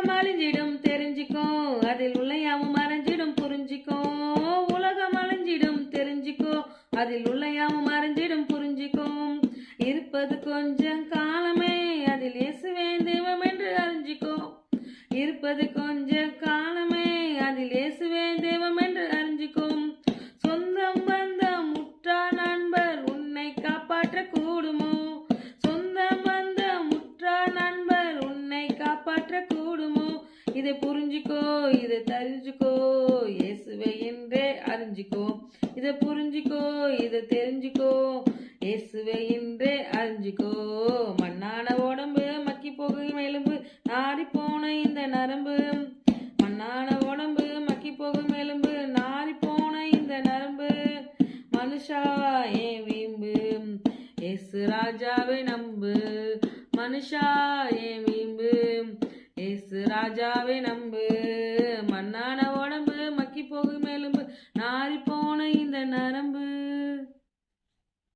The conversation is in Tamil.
உலகம் அழிஞ்சிடும் தெரிஞ்சுக்கோ, அதில் உள்ள யாவும் மறைஞ்சிடும் புரிஞ்சிக்கோ. உலகம் அழிஞ்சிடும் தெரிஞ்சுக்கோ, அதில் உள்ள யாவும் மறைஞ்சிடும் புரிஞ்சிக்கோ. இருப்பது கொஞ்சம் காலமே, அதில் இயேசுவே தெய்வம் என்று அறிஞ்சிக்கோ. இருப்பது கொஞ்சம் காலமே, அதில் இயேசுவே தெய்வம் என்று அறிஞ்சிக்கோ. சொந்தம் பந்தம் உற்றார் நண்பர் உன்னை காப்பாற்ற கூடுமோ? சொந்தம் பந்தம் உற்றார் நண்பர் உன்னை காப்பாற்ற கூடுமோ? இதை புரிஞ்சுக்கோ, இதை தெரிஞ்சுக்கோ, இயேசுவே என்றே அறிஞ்சிக்கோ. இதை புரிஞ்சுக்கோ, இதை தெரிஞ்சுக்கோ, இயேசுவே என்றே அறிஞ்சிக்கோ. மண்ணான உடம்பு மக்கி போகும் எலும்பு நாரி போன இந்த நரம்பு. மண்ணான உடம்பு மக்கி போகும் எலும்பு நாரி போன இந்த நரம்பு. மனுஷா ஏன் வீம்பு, இயேசு ராஜாவை நம்பு. மனுஷா ஏன் வீம்பு, இயேசு ராஜாவை நம்பு. மண்ணான உடம்பு மக்கி போகும் எலும்பு நாரி போன இந்த நரம்பு.